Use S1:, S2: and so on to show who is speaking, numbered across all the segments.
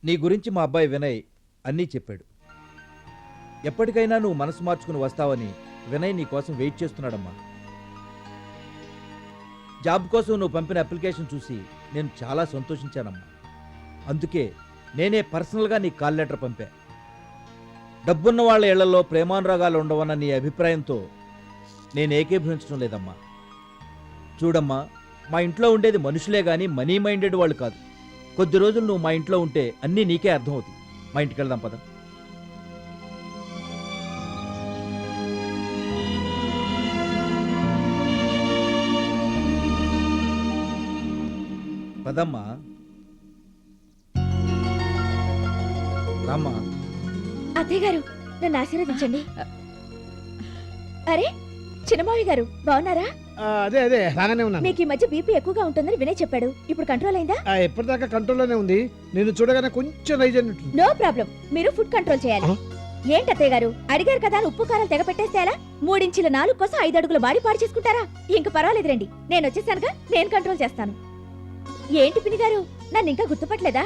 S1: నీ గురించి మా అబ్బాయి వినయ్ అన్నీ చెప్పాడు. ఎప్పటికైనా నువ్వు మనసు మార్చుకుని వస్తావని వినయ్ నీ కోసం వెయిట్ చేస్తున్నాడమ్మా. జాబ్ కోసం నువ్వు పంపిన అప్లికేషన్ చూసి నేను చాలా సంతోషించానమ్మా. అందుకే నేనే పర్సనల్గా నీ కాల్ లెటర్ పంపా. డబ్బున్న వాళ్ళ ఇళ్లలో ప్రేమానురాగాలు ఉండవన్న నీ అభిప్రాయంతో నేను ఏకీభవించడం లేదమ్మా. చూడమ్మా, మా ఇంట్లో ఉండేది మనుషులే గాని మనీ మైండెడ్ వాళ్ళు కాదు. కొద్ది రోజులు నువ్వు మా ఇంట్లో ఉంటే అన్నీ నీకే అర్థమవుతాయి. మా ఇంటికి వెళ్దాం పద. పదమ్మా, రామ్మా.
S2: అత్తయ్య గారు, నన్ను ఆశీర్వదించండి. అరే చిన్నమావి గారు, బాగున్నారా?
S3: అదే అదే రాగానే ఉన్నాను.
S2: మీకు ఈ మధ్య బీపీ ఎక్కువగా ఉంటుందని వినయ్ చెప్పాడు. ఇప్పుడు కంట్రోల్ అయిందా?
S3: ఎప్పటిదాకా కంట్రోల్లోనే ఉంది. నేను చూడగానే కొంచెం రైజ్ అయినట్టు.
S2: నో ప్రాబ్లం, మీరు ఫుడ్ కంట్రోల్ చేయాలి. ఏంటి అత్తయ్య గారు, అడిగారు కదా అని ఉప్పు కారాలు తెగ పెట్టేస్తే ఎలా? 3 ఇంచుల 4 కోసం 5 అడుగుల బాడీ పాడు చేసుకుంటారా? ఇంక పర్వాలేదు రండి, నేను వచ్చేసానుగా, నేను కంట్రోల్ చేస్తాను. ఏంటి పిన్ని గారు, నన్ను ఇంకా గుర్తుపట్టలేదా?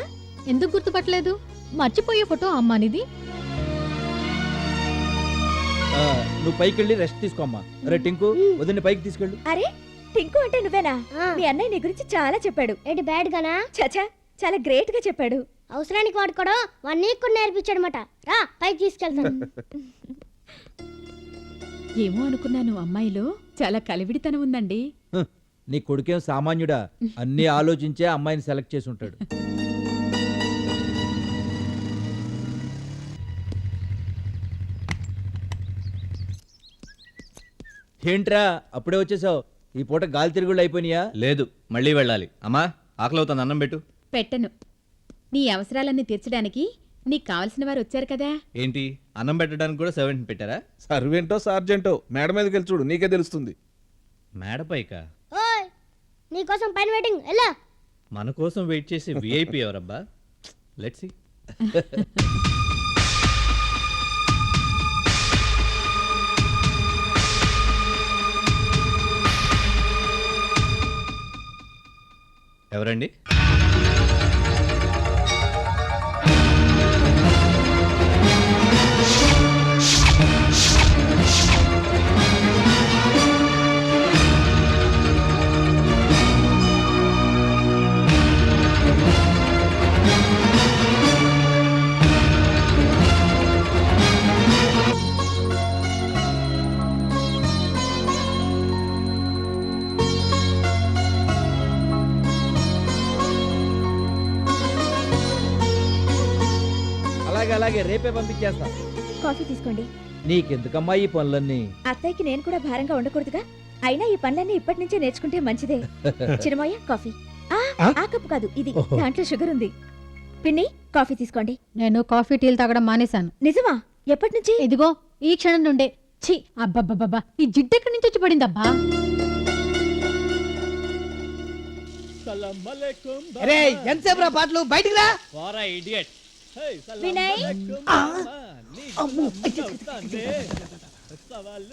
S4: ఎందుకు గుర్తుపట్టలేదు? మర్చిపోయే ఫోటో అమ్మానిది.
S1: నువ్వు పైకి వెళ్ళి రెస్ట్ తీసుకోమ్మా. రే టింకు, వదిన పైకి తీసుకెళ్ళు.
S2: అరే టింకు అంటే నువ్వేనా? మీ అన్నయ్య నీ గురించి చాలా చెప్పాడు.
S5: ఏంటి బ్యాడ్ గానా?
S2: చచా, చాలా గ్రేట్ గా చెప్పాడు.
S5: అవసరానికి వాడుకోవడం 1 వీక్ కూడా నేర్పించాడనమాట. రా పైకి తీసుకెళ్తాను.
S4: ఏమో అనుకున్నాను, అమ్మాయిలో చాలా కలివిడితనం ఉందండి.
S1: నీ కొడుకేం సామాన్యుడా? అన్నీ ఆలోచించే అమ్మాయిని సెలెక్ట్ చేసి ఉంటాడు. ఏంట్రా అప్పుడే వచ్చేసావు? ఈ పూట గాలి తిరుగుళ్ళు అయిపోయినాయా?
S6: లేదు, మళ్ళీ వెళ్ళాలి. అమ్మా, ఆకలి అవుతుంది, అన్నం పెట్టు.
S4: పెట్టను. నీ అవసరాలన్నీ తీర్చడానికి నీకు కావలసిన వారు వచ్చారు కదా.
S6: ఏంటి, అన్నం పెట్టడానికి కూడా సర్వెంట్ పెట్టారా?
S7: సర్వెంటో సార్జెంటో మేడ మీదకి వెళ్ళి చూడు, నీకే తెలుస్తుంది.
S6: మేడపైకా?
S5: ఓయ్ నీకోసం పైన వెయిటింగ్. ఎలా
S6: మన కోసం వెయిట్ చేసి విఐపి ఎవరబ్బా? Let's see. ఎవరండి?
S1: అలాగే రేపే పంపించేస్తా.
S2: కాఫీ తీసుకోండి.
S1: నీకెందుకమ్మా ఈ పనులన్నీ?
S2: అత్తయ్యకి నేను కూడా భారంగా ఉండకూడదుగా. అయినా ఈ పనులన్నీ ఇప్పటి నుంచే నేర్చుకుంటే మంచిదే. చిన్నమయ్య కాఫీ. ఆ కప్పు కాదు ఇది, దాంట్లో షుగర్ ఉంది. పిన్ని కాఫీ తీసుకోండి.
S4: నేను కాఫీ టీలు తాగడం మానేశాను.
S2: నిజమా? ఎప్పటి నుంచి?
S4: ఇదిగో ఈ క్షణం నుండే. ఛీ, అబ్బబ్బబ్బా, ఈ జిడ్డు ఎక్కడి నుంచి వచ్చి పడిందబ్బా?
S3: ఎంతసేపు రా పాటలు, బయటికి రా.
S2: వినయ్,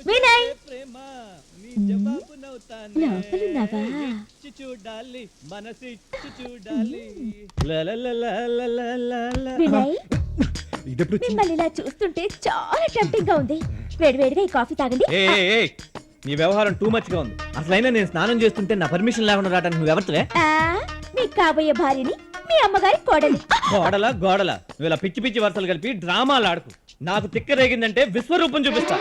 S2: వినయ్, లోపలున్నావా? వినయ్, మిమ్మల్ని ఇలా చూస్తుంటే చాలా టెంప్టింగ్ గా ఉంది. వేడివేడిగా ఈ కాఫీ తాగండి.
S6: నీ వ్యవహారం టూ మచ్ గా ఉంది. అసలైనా నేను స్నానం చేస్తుంటే నా పర్మిషన్ లేకుండా రావడానికి నువ్వు ఎవరితో?
S2: మీ కాబోయే భార్యని, మీ అమ్మగారి కోడలి.
S6: గోడల నువ్వు ఇలా పిచ్చి పిచ్చి వరుసలు కలిపి డ్రామాలు ఆడుకు. నాకు తిక్క రేగిందంటే విశ్వరూపం చూపిస్తా.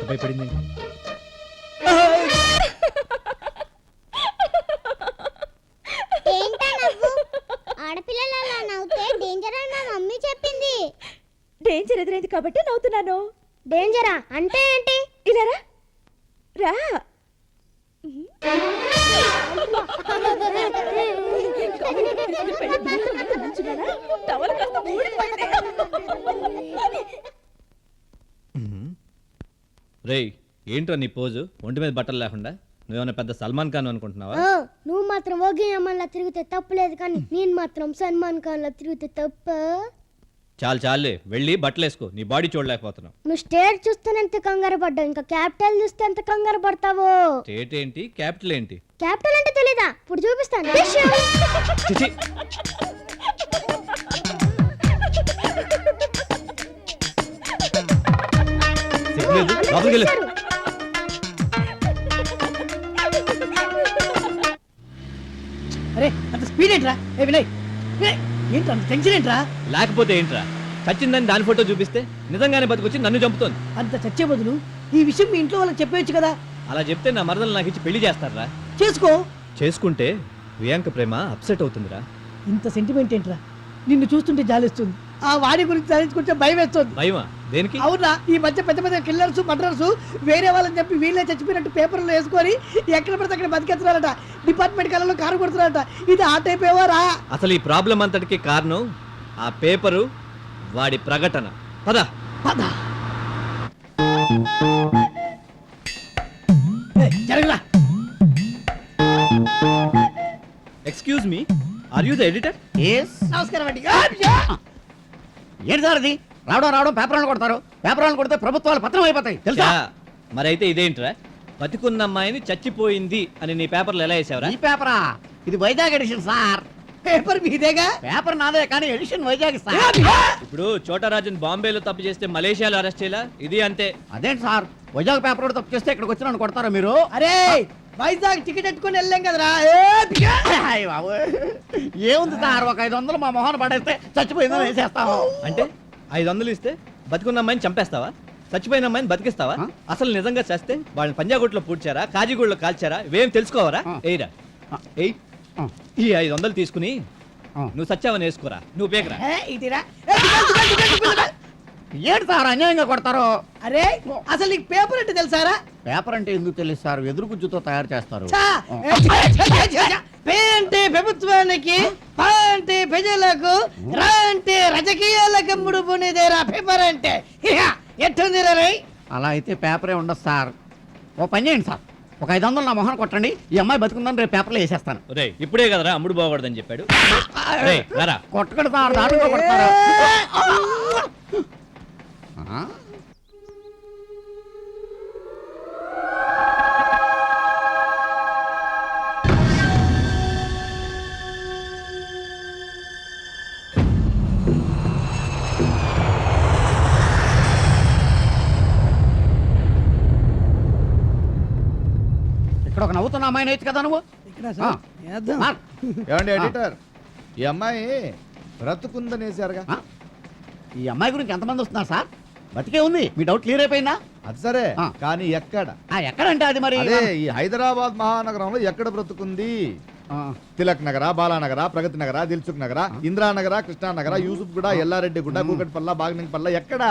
S6: భయపడింది.
S5: ఏంటా నవ్వు? ఆడపిల్లలు అలా నవ్వుతే డేంజర్ అని మా మమ్మీ చెప్పింది.
S2: డేంజర్ ఎదురైంది కాబట్టి నవ్వుతున్నాను.
S5: డేంజరా అంటే ఏంటి?
S2: ఇలా రా. రా.
S6: రేయ్, ఏంట్రా నీ పోజు? ఒంటి మీద బట్టలు లేకుండా నువ్వేమన్నా పెద్ద సల్మాన్ ఖాన్ అనుకుంటున్నావా?
S5: నువ్వు మాత్రం ఓగి అమ్మలా తిరిగితే తప్పులేదు, కానీ నేను మాత్రం సల్మాన్ ఖాన్ లా తిరిగితే తప్ప.
S6: చాలు చాలులే వెళ్ళి బట్టలు వేసుకో, నీ బాడీ చూడలేకపోతున్నావు.
S5: నువ్వు స్టేట్ చూస్తే ఎంత కంగారు పడ్డావు, ఇంకా క్యాపిటల్ చూస్తే ఎంత కంగారు పడతావు.
S6: స్టేట్ ఏంటి, క్యాపిటల్ ఏంటి?
S5: క్యాపిటల్ అంటే తెలీదా? ఇప్పుడు చూపిస్తాను.
S6: చిచి. సిగ్గులేదు, లోపలికి వెళ్ళు.
S8: అరే అంత స్పీడ్ ఏంట్రా? ఏ వినయ్, వినయ్, ఏంట్రా అంత టెన్షన్ ఏంట్రా?
S6: లేకపోతే ఏంట్రా, చచ్చిందని దాని ఫోటో చూపిస్తే నిజంగానే బతికొచ్చి నన్ను చంపుతోంది.
S8: అంత చచ్చే బదులు ఈ విషయం మీ ఇంట్లో వాళ్ళకి చెప్పేయచ్చు కదా.
S6: అలా చెప్తే నా మరదలు నాకు ఇచ్చి పెళ్లి చేస్తారా?
S8: చేసుకో.
S6: చేసుకుంటే ప్రియాంక ప్రేమ అప్సెట్ అవుతుందిరా.
S8: ఇంత సెంటిమెంట్ ఏంట్రా? నిన్ను చూస్తుంటే జాలిస్తుంది. ఆ వాడి గురించి జాలించుకుంటే భయం వేస్తుంది.
S6: భయమా? దేనికి?
S8: అవునా, ఈ మధ్య పెద్ద పెద్ద కిల్లర్స్ మర్డర్స్ వేరే వాళ్ళని చెప్పి వీళ్ళే చచ్చిపోయినట్టు పేపర్లో వేసుకొని ఎక్కడ పడితే అక్కడ బతికేస్తున్నారట. డిపార్ట్మెంట్ కళ్ళలో కారు కొడుతున్నారట. ఇది ఆ టైప్ ఏవోరా?
S6: అసలు ఈ ప్రాబ్లం అంతటికి కారణం ఆ పేపరు, వాడి ప్రకటన. పద
S8: పద. జరగరా.
S6: Excuse me, are you the editor?
S8: నమస్కారం అండి.
S9: ఏంటి సార్ అది? రావడం పేపర్ వాళ్ళు కొడతారు. పేపర్ వాళ్ళు కొడితే ప్రభుత్వాలు పత్రం అయిపోతాయి తెలుసా?
S6: మరైతే ఇదేంట్రా, బతికున్న అమ్మాయిని చచ్చిపోయింది అని నీ పేపర్లో ఎలా వేసావరా?
S9: ఈ పేపరా? ఇది వైజాగ్ ఎడిషన్ సార్.
S8: పేపర్ మీదేగా?
S9: పేపర్ నాదే కానీ ఎడిషన్ వైజాగ్ సార్.
S6: ఇప్పుడు చోటరాజన్ బాంబేలో తప్పు చేస్తే మలేషియాలో అరెస్ట్ చేయాలా? ఇది అంతే.
S9: అదేంటి సార్, వైజాగ్ పేపర్ కూడా తప్పు చేస్తే ఇక్కడికి వచ్చి నన్ను కొడతారా మీరు?
S8: అరే వైజాగ్ టికెట్ ఎట్టుకొని వెళ్ళాం కదరా.
S9: అయ్ బాబు, ఏముంది సార్, ఒక 500 మా మొహన పడేస్తే చచ్చిపోయిందని వేసేస్తాము.
S6: అంటే 500 ఇస్తే బతికున్న అమ్మాయిని చంపేస్తావా? చచ్చిపోయిన అమ్మాయిని బతికిస్తావా? అసలు నిజంగా చేస్తే వాళ్ళని పంజాగుట్లో పూడ్చారా, కాజీగూడలో కాల్చారా, ఇవేం తెలుసుకోవరా? ఏయిరా, ఏయ్, ఈ 500 తీసుకుని నువ్వు సత్యావని వేసుకోరా, నువ్వు పేకరా.
S9: ఏంటి సార్ అన్యాయంగా కొడతారు?
S8: అరే అసలు నీకు పేపర్ అంటే తెలుసారా?
S9: పేపర్ అంటే ఎందుకు తెలుసు సార్, ఎదురు గుజ్జుతో తయారు చేస్తారు.
S8: పే అంటే ప్రభుత్వానికి, పా అంటే ప్రజలకు, రా అంటే రాజకీయాలకు ముడుపునేదేరా పేపర్ అంటే. ఎట్టుంది రై?
S9: అలా అయితే పేపరే ఉండదు సార్. ఓ పని చేయండి సార్, ఒక 500 నా మొహన కొట్టండి, ఈ అమ్మాయి బతుకుందని రేపు పేపర్లో వేసేస్తాను.
S6: రేయ్, ఇప్పుడే కదరా అమ్ముడు బాగూడదని చెప్పాడు. రేయ్, రారా.
S9: కొట్టకూడదు సార్, దారుణంగా కొడతారు. ఇక్కడ ఒక నవ్వుతున్న అమ్మాయిని వేయచ్చు కదా నువ్వు.
S1: ఏమండి ఎడిటర్, ఈ అమ్మాయి బ్రతుకుందనేసారుగా.
S9: ఈ అమ్మాయి గురించి ఎంతమంది వస్తున్నారు సార్? బతికే ఉంది, మీ డౌట్ క్లియర్ అయిపోయిందా?
S1: అది సరే, కానీ ఎక్కడ?
S9: ఎక్కడంటే అది మరి
S1: అదే ఈ హైదరాబాద్ మహానగరంలో ఎక్కడ బ్రతుకుంది? తిలక్ నగర, బాలానగర, ప్రగతి నగర, దిల్సుఖ్ నగర, ఇంద్రానగర, కృష్ణానగర, యూసుఫ్ గుడ, ఎల్లారెడ్డి గుడ్డ, కూకట్పల్ల, బాగ్నింగ్పల్ల, ఎక్కడ?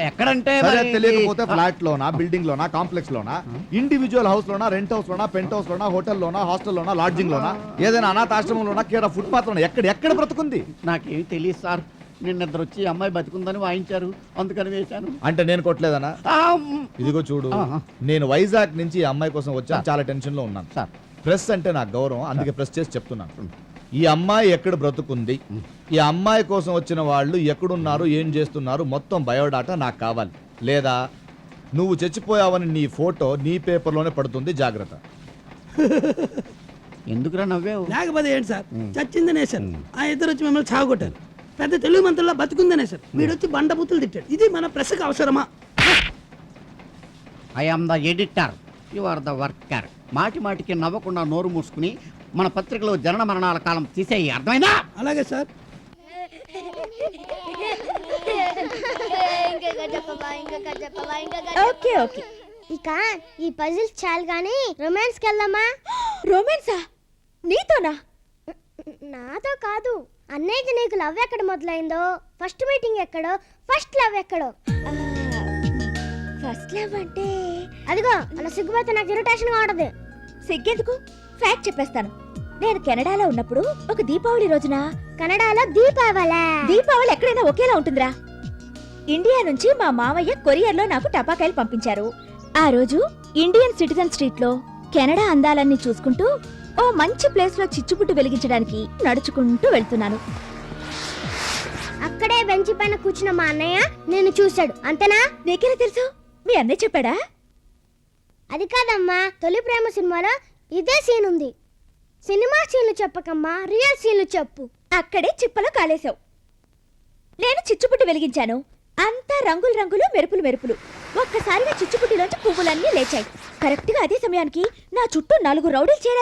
S9: ఎక్కడంటే
S1: తెలియకపోతే ఫ్లాట్ లోనా, బిల్డింగ్ లోనా, కాంప్లెక్స్ లోనా, ఇండివిజువల్ హౌస్ లోనా, రెంట్ హౌస్ లోనా, పెంట్ హౌస్ లోనా, హోటల్ లోనా, హాస్టల్ లోనా, లాడ్జింగ్ లోనా, ఏదైనా అనాథాశ్రమంలోనా, కేరా ఫుట్పాత్ లోనా, ఎక్కడ బ్రతుకుంది?
S9: నాకేమి తెలియదు సార్, నిన్నద్దరు వచ్చి అమ్మాయి బతికుందని వాయించారు, అందుకని వేశాను.
S1: అంటే నేను కొట్టలేదనా? ఇదిగో చూడు, నేను వైజాగ్ నుంచి ఈ అమ్మాయి కోసం వచ్చాను, చాలా టెన్షన్ లో ఉన్నాను
S9: సార్.
S1: ప్రెస్ అంటే నాకు గౌరవం, అందుకే ప్రెస్ చేసి చెప్తున్నాను. ఈ అమ్మాయి ఎక్కడ బ్రతుకుంది, ఈ అమ్మాయి కోసం వచ్చిన వాళ్ళు ఎక్కడున్నారు, ఏం చేస్తున్నారు, మొత్తం బయోడాటా నాకు కావాలి. లేదా నువ్వు చచ్చిపోయావని నీ ఫోటో నీ పేపర్లోనే పడుతుంది, జాగ్రత్త.
S9: ఎందుకురా నవ్వావు?
S8: లేకపోతే ఏంటి సార్, చచ్చిందనే సార్. ఆ ఇద్దరు వచ్చి మిమ్మల్ని చావగొట్టారు. పెద్ద తెలుగు మంత్రుల్లో బతుకుందనే సార్. వీడొచ్చి బండబూతులు తిట్టాడు. ఇది మన ప్రెస్కి అవసరమా?
S9: I am the editor, you are the worker. మాటి మాటికి నవ్వకుండా నోరు మూసుకుని మన పత్రికలో జనన మరణాల కాలం తీసేయి, అర్థమైందా?
S8: అలాగే సార్.
S2: ఓకే ఓకే,
S5: ఇక ఈ పజిల్స్ చాలు గానీ రొమాన్స్ కి వెళ్దామా?
S2: రొమాన్సా? నీతోనా?
S5: నాతో కాదు, అన్నయ్యకి నీకు లవ్ ఎక్కడ మొదలైందో, ఫస్ట్ మీటింగ్ ఎక్కడో, ఫస్ట్ లవ్ ఎక్కడో.
S2: ఫస్ట్ లవ్ అంటే
S5: అదిగో అలా సిగ్గుపోతే నాకు ఇరిటేషన్ గా ఉంటది.
S2: సిగ్గెందుకు, ఫ్యాక్ట్ చెప్పేస్తాను. నేను కెనడాలో ఉన్నప్పుడు ఒక దీపావళి రోజున,
S5: కన్నడలో
S2: దీపావళి ఎక్కడైనా ఒకేలా ఉంటుందిరా. ఇండియా నుంచి మా మామయ్య కొరియర్లో నాకు టపాకాయలు పంపించారు. ఆ రోజు ఇండియన్ సిటిజన్ స్ట్రీట్ లో కెనడా అందాలన్నీ చూసుకుంటూ ఓ మంచి ప్లేస్ లో చిచ్చుబుట్టు వెలిగించడానికి నడుచుకుంటూ వెళ్తున్నాను.
S5: అక్కడే బెంచి పైన కూర్చున్న మా అన్నయ్య నేను చూశాడు అంతేనా?
S2: నీకెలా తెలుసు? మీ అన్నయ్య చెప్పాడా?
S5: అది కాదమ్మా, తొలి ప్రేమ సినిమాలో ఇదే సీన్ ఉంది. సినిమా సీన్లు చెప్పకమ్మా, రియల్ సీన్లు చెప్పు.
S2: అక్కడే చిప్పలో కాలేశావు. నేను చిచ్చుపుట్టి వెలిగించాను. అంతా రంగులు రంగులు, మెరుపులు మెరుపులు. ఒక్కసారిగా చిచ్చుపుట్టిలోంచి పువ్వులన్నీ లేచాయి. కరెక్ట్గా అదే సమయానికి నా చుట్టూ 4 రౌడీలు చేరారు.